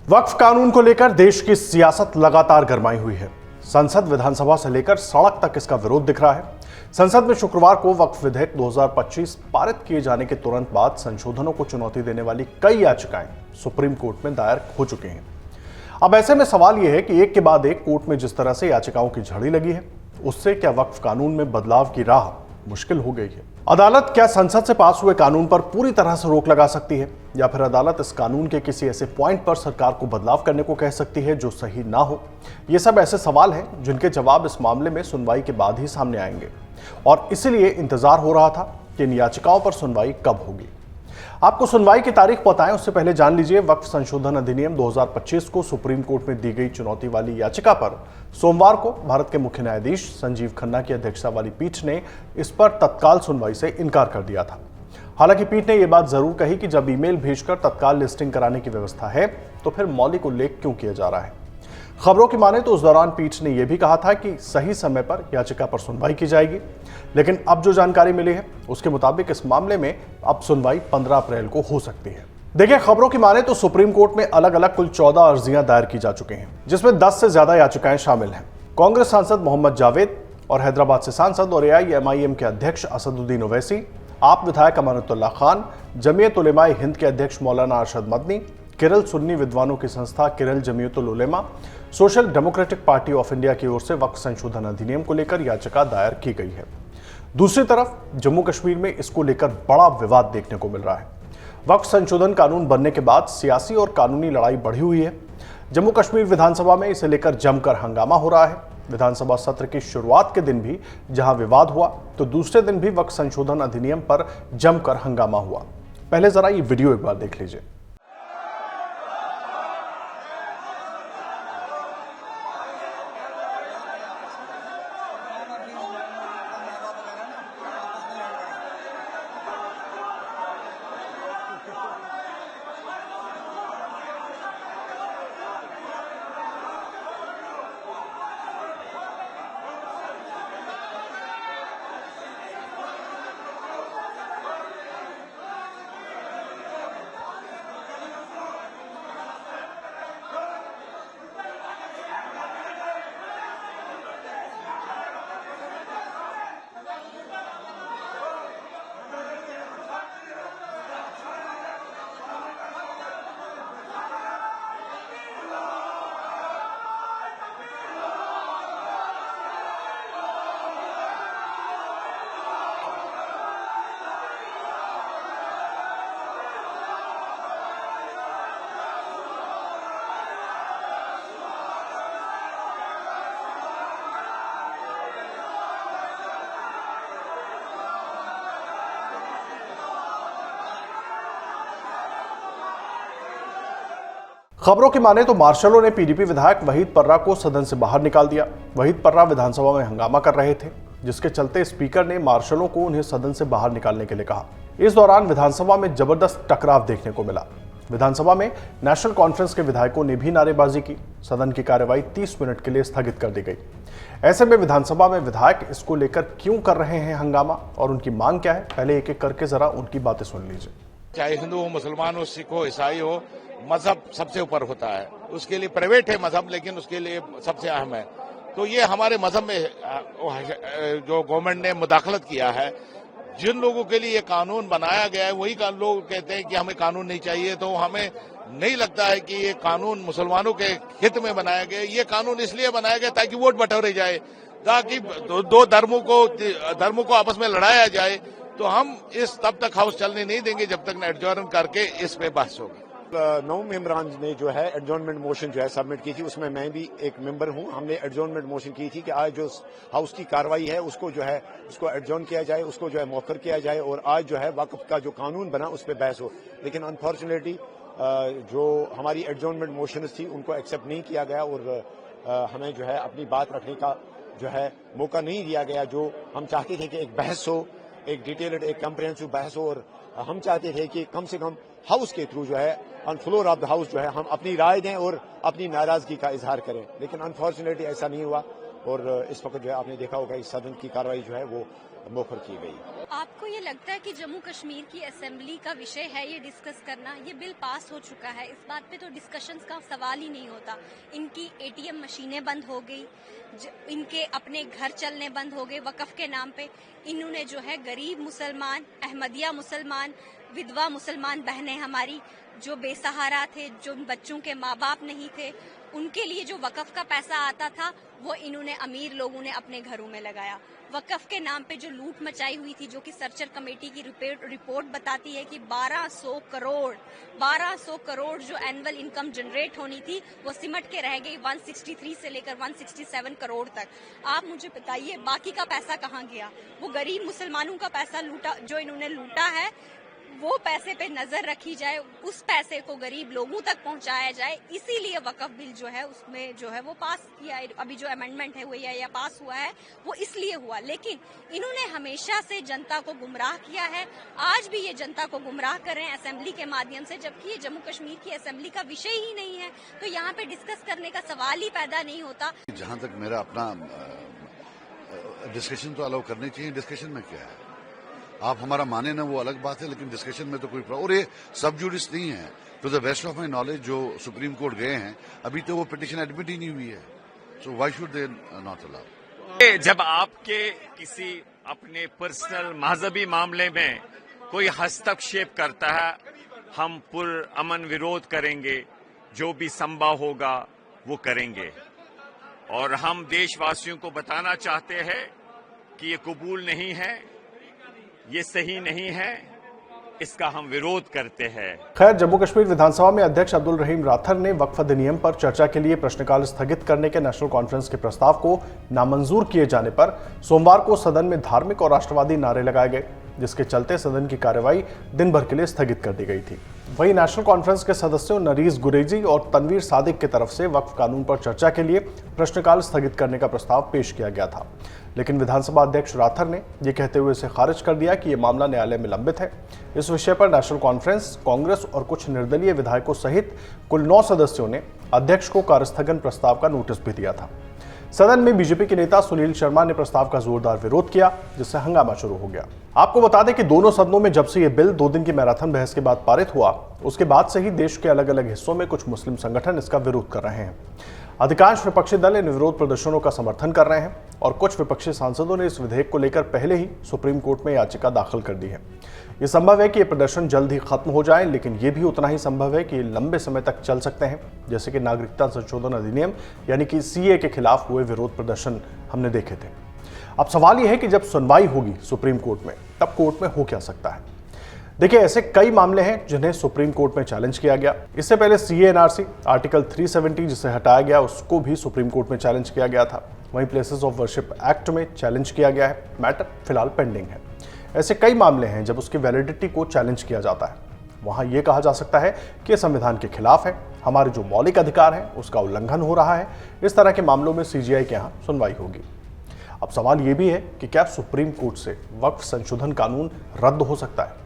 वक्फ कानून को लेकर देश की सियासत लगातार गरमाई हुई है। संसद, विधानसभा से लेकर सड़क तक इसका विरोध दिख रहा है। संसद में शुक्रवार को वक्फ विधेयक 2025 पारित किए जाने के तुरंत बाद संशोधनों को चुनौती देने वाली कई याचिकाएं सुप्रीम कोर्ट में दायर हो चुकी हैं। अब ऐसे में सवाल यह है कि एक के बाद एक कोर्ट में जिस तरह से याचिकाओं की झड़ी लगी है, उससे क्या वक्फ कानून में बदलाव की राह मुश्किल हो गई है? अदालत क्या संसद से पास हुए कानून पर पूरी तरह से रोक लगा सकती है, या फिर अदालत इस कानून के किसी ऐसे पॉइंट पर सरकार को बदलाव करने को कह सकती है जो सही ना हो? ये सब ऐसे सवाल हैं जिनके जवाब इस मामले में सुनवाई के बाद ही सामने आएंगे, और इसीलिए इंतजार हो रहा था कि इन याचिकाओं पर सुनवाई कब होगी। आपको सुनवाई की तारीख बताएं उससे पहले जान लीजिए वक्फ संशोधन अधिनियम 2025 को सुप्रीम कोर्ट में दी गई चुनौती वाली याचिका पर सोमवार को भारत के मुख्य न्यायाधीश संजीव खन्ना की अध्यक्षता वाली पीठ ने इस पर तत्काल सुनवाई से इनकार कर दिया था। हालांकि पीठ ने यह बात जरूर कही कि जब ईमेल भेजकर तत्काल लिस्टिंग कराने की व्यवस्था है तो फिर मौलिक उल्लेख क्यों किया जा रहा है। खबरों की माने तो उस दौरान पीठ ने यह भी कहा था कि सही समय पर याचिका पर सुनवाई की जाएगी, लेकिन अब जो जानकारी मिली है उसके मुताबिक इस मामले में अब सुनवाई 15 अप्रैल को हो सकती है। देखिए, खबरों की माने तो सुप्रीम कोर्ट में अलग अलग कुल 14 अर्जियां दायर की जा चुकी हैं, जिसमें 10 से ज्यादा याचिकाएं शामिल हैं। कांग्रेस सांसद मोहम्मद जावेद और हैदराबाद से सांसद और AIMIM के अध्यक्ष असदुद्दीन ओवैसी, आप विधायक अमानतुल्लाह खान, जमीयत उलेमाए हिंद के अध्यक्ष मौलाना अरशद मदनी, केरल सुन्नी विद्वानों की संस्था Kerala Jamiyatul Ulema, social democratic party of India की ओर से वक्फ संशोधन अधिनियम को लेकर याचिका दायर की गई है। दूसरी तरफ जम्मू कश्मीर में इसको लेकर बड़ा विवाद देखने को मिल रहा है। वक्फ संशोधन कानून बनने के बाद सियासी और कानूनी लड़ाई बढ़ी हुई है। जम्मू कश्मीर विधानसभा में इसे लेकर जमकर हंगामा हो रहा है। विधानसभा सत्र की शुरुआत के दिन भी जहां विवाद हुआ, तो दूसरे दिन भी वक्फ संशोधन अधिनियम पर जमकर हंगामा हुआ। पहले जरा ये वीडियो एक बार देख लीजिए। खबरों की माने तो मार्शलों ने PDP विधायक वहीद पर्रा को सदन से बाहर निकाल दिया। वहीद पर्रा विधानसभा में हंगामा कर रहे थे, जिसके चलते स्पीकर ने मार्शलों को उन्हें सदन से बाहर निकालने के लिए कहा। इस दौरान विधानसभा में जबरदस्त टकराव देखने को मिला। विधानसभा में नेशनल कॉन्फ्रेंस के विधायकों ने भी नारेबाजी की। सदन की कार्यवाही 30 मिनट के लिए स्थगित कर दी गई। ऐसे में विधानसभा में विधायक इसको लेकर क्यों कर रहे हैं हंगामा और उनकी मांग क्या है, पहले एक एक करके जरा उनकी बातें सुन लीजिए। चाहे हिंदू हो, मुसलमान हो, सिख हो, ईसाई हो, मजहब सबसे ऊपर होता है। उसके लिए प्राइवेट है मजहब, लेकिन उसके लिए सबसे अहम है। तो ये हमारे मजहब में जो गवर्नमेंट ने मुदाखलत किया है, जिन लोगों के लिए ये कानून बनाया गया है वही लोग कहते हैं कि हमें कानून नहीं चाहिए। तो हमें नहीं लगता है कि ये कानून मुसलमानों के हित में बनाया गया। ये कानून इसलिए बनाया गया ताकि वोट बटोरे जाए, ताकि दो धर्मों को आपस में लड़ाया जाए। तो हम इस तब तक हाउस चलने नहीं देंगे जब तक एडजॉर्न करके इस पे बहस होगी। 9 मेंबरान ने जो है एडजॉर्नमेंट मोशन जो है सबमिट की थी, उसमें मैं भी एक मेंबर हूं। हमने एडजॉर्नमेंट मोशन की थी कि आज जो हाउस की कार्रवाई है उसको जो है उसको एडजॉर्न किया जाए, उसको जो है मौखर किया जाए, और आज जो है वक्फ का जो कानून बना उस पर बहस हो। लेकिन अनफॉर्चुनेटली जो हमारी एडजॉर्नमेंट मोशन थी उनको एक्सेप्ट नहीं किया गया, और हमें जो है अपनी बात रखने का जो है मौका नहीं दिया गया। जो हम चाहते थे कि एक बहस हो, एक डिटेल्ड, एक कम्प्रिहेंसिव बहस हो, और हम चाहते थे कि कम से कम हाउस के थ्रू जो है on floor of the house जो है हम अपनी राय दें और अपनी नाराजगी का इजहार करें। लेकिन अनफॉर्चुनेटली ऐसा नहीं हुआ, और इस वक्त जो है आपने देखा होगा इस सदन की कार्रवाई जो है वो मौखर की गई। आपको ये लगता है कि जम्मू कश्मीर की असेंबली का विषय है ये डिस्कस करना? ये बिल पास हो चुका है, इस बात पे तो डिस्कशंस का सवाल ही नहीं होता। इनकी एटीएम मशीनें बंद हो गई, इनके अपने घर चलने बंद हो गए वक़फ़ के नाम पे। इन्होंने जो है गरीब मुसलमान, अहमदिया मुसलमान, विधवा मुसलमान बहनें हमारी जो बेसहारा थे, जो बच्चों के माँ बाप नहीं थे, उनके लिए जो वक़फ़ का पैसा आता था वो इन्होंने अमीर लोगों ने अपने घरों में लगाया। वक़फ़ के नाम पे जो लूट मचाई हुई थी, जो कि सर्चर कमेटी की रिपोर्ट बताती है कि 1200 करोड़ जो एनुअल इनकम जनरेट होनी थी वो सिमट के रह गई 163 से लेकर 167 करोड़ तक। आप मुझे बताइए बाकी का पैसा कहाँ गया? वो गरीब मुसलमानों का पैसा लूटा, जो इन्होंने लूटा है, वो पैसे पे नजर रखी जाए, उस पैसे को गरीब लोगों तक पहुंचाया जाए। इसीलिए वक़फ़ बिल जो है उसमें जो है वो पास किया है। अभी जो अमेंडमेंट है वो या पास हुआ है वो इसलिए हुआ, लेकिन इन्होंने हमेशा से जनता को गुमराह किया है। आज भी ये जनता को गुमराह कर रहे हैं असेंबली के माध्यम से, जबकि ये जम्मू कश्मीर की असेंबली का विषय ही नहीं है। तो यहाँ पे डिस्कस करने का सवाल ही पैदा नहीं होता। जहां तक मेरा अपना डिस्कशन तो अलाउ करनी चाहिए। डिस्कशन में क्या है, आप हमारा माने ना वो अलग बात है, लेकिन डिस्कशन में तो कोई और ये सब जुडिस नहीं है। To the best of my knowledge जो सुप्रीम कोर्ट गए हैं अभी तो वो पिटिशन एडमिट ही नहीं हुई है, so why should they not allow. जब आपके किसी अपने पर्सनल मजहबी मामले में कोई हस्तक्षेप करता है, हम पुरअमन विरोध करेंगे, जो भी संभव होगा वो करेंगे। और हम देशवासियों को बताना चाहते हैं कि ये कबूल नहीं है, ये सही नहीं है, इसका हम विरोध करते हैं। खैर, जम्मू कश्मीर विधानसभा में अध्यक्ष अब्दुल रहीम राथर ने वक्फ अधिनियम पर चर्चा के लिए प्रश्नकाल स्थगित करने के नेशनल कॉन्फ्रेंस के प्रस्ताव को नामंजूर किए जाने पर सोमवार को सदन में धार्मिक और राष्ट्रवादी नारे लगाए गए, जिसके चलते सदन की कार्यवाही दिन भर के लिए स्थगित कर दी गई थी। वहीं नेशनल कॉन्फ्रेंस के सदस्यों नरीस गुरेजी और तनवीर सादिक की तरफ से वक्फ कानून पर चर्चा के लिए प्रश्नकाल स्थगित करने का प्रस्ताव पेश किया गया था, लेकिन विधानसभा अध्यक्ष राथर ने यह कहते हुए इसे खारिज कर दिया कि यह मामला न्यायालय में लंबित है। इस विषय पर नेशनल कॉन्फ्रेंस, कांग्रेस और कुछ निर्दलीय विधायकों सहित कुल 9 सदस्यों ने अध्यक्ष को कार्यस्थगन प्रस्ताव का नोटिस भी दिया था। सदन में बीजेपी के नेता सुनील शर्मा ने प्रस्ताव का जोरदार विरोध किया, जिससे हंगामा शुरू हो गया। आपको बता दें कि दोनों सदनों में जब से यह बिल 2 दिन की मैराथन बहस के बाद पारित हुआ, उसके बाद से ही देश के अलग अलग हिस्सों में कुछ मुस्लिम संगठन इसका विरोध कर रहे हैं। अधिकांश विपक्षी दल इन विरोध प्रदर्शनों का समर्थन कर रहे हैं और कुछ विपक्षी सांसदों ने इस विधेयक को लेकर पहले ही सुप्रीम कोर्ट में याचिका दाखिल कर दी है। यह संभव है कि ये प्रदर्शन जल्द ही खत्म हो जाए, लेकिन यह भी उतना ही संभव है कि ये लंबे समय तक चल सकते हैं, जैसे कि नागरिकता संशोधन अधिनियम यानी कि सीए के खिलाफ हुए विरोध प्रदर्शन हमने देखे थे। अब सवाल यह है कि जब सुनवाई होगी सुप्रीम कोर्ट में, तब कोर्ट में हो क्या सकता है। देखिए, ऐसे कई मामले हैं जिन्हें सुप्रीम कोर्ट में चैलेंज किया गया। इससे पहले सीएएनआरसी आर्टिकल 370 जिसे हटाया गया, उसको भी सुप्रीम कोर्ट में चैलेंज किया गया था। वहीं प्लेसेस ऑफ वर्शिप एक्ट में चैलेंज किया गया है। मैटर फिलहाल पेंडिंग है। ऐसे कई मामले हैं जब उसकी वैलिडिटी को चैलेंज किया जाता है। वहां यह कहा जा सकता है कि संविधान के खिलाफ है, हमारे जो मौलिक अधिकार हैं उसका उल्लंघन हो रहा है। इस तरह के मामलों में सीजीआई के यहाँ सुनवाई होगी। अब सवाल यह भी है कि क्या सुप्रीम कोर्ट से वक्फ संशोधन कानून रद्द हो सकता है।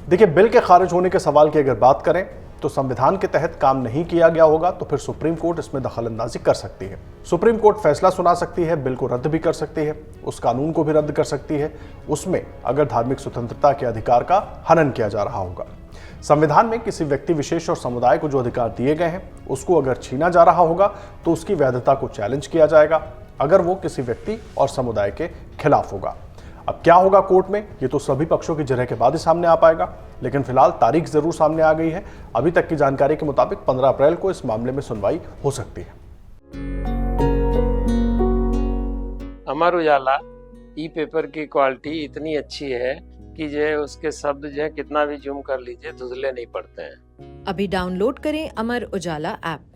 देखिए, बिल के खारिज होने के सवाल की अगर बात करें तो संविधान के तहत काम नहीं किया गया होगा तो फिर सुप्रीम कोर्ट इसमें दखलंदाजी कर सकती है। सुप्रीम कोर्ट फैसला सुना सकती है, बिल को रद्द भी कर सकती है, उस कानून को भी रद्द कर सकती है, उसमें अगर धार्मिक स्वतंत्रता के अधिकार का हनन किया जा रहा होगा। संविधान में किसी व्यक्ति विशेष और समुदाय को जो अधिकार दिए गए हैं उसको अगर छीना जा रहा होगा तो उसकी वैधता को चैलेंज किया जाएगा, अगर वो किसी व्यक्ति और समुदाय के खिलाफ होगा। अब क्या होगा कोर्ट में, ये तो सभी पक्षों की जरह के बाद ही सामने आ पाएगा, लेकिन फिलहाल तारीख जरूर सामने आ गई है। अभी तक की जानकारी के मुताबिक 15 अप्रैल को इस मामले में सुनवाई हो सकती है। अमर उजाला ई पेपर की क्वालिटी इतनी अच्छी है कि जो है उसके शब्द जो है कितना भी जूम कर लीजिए धुंधले नहीं पड़ते हैं। अभी डाउनलोड करें अमर उजाला ऐप।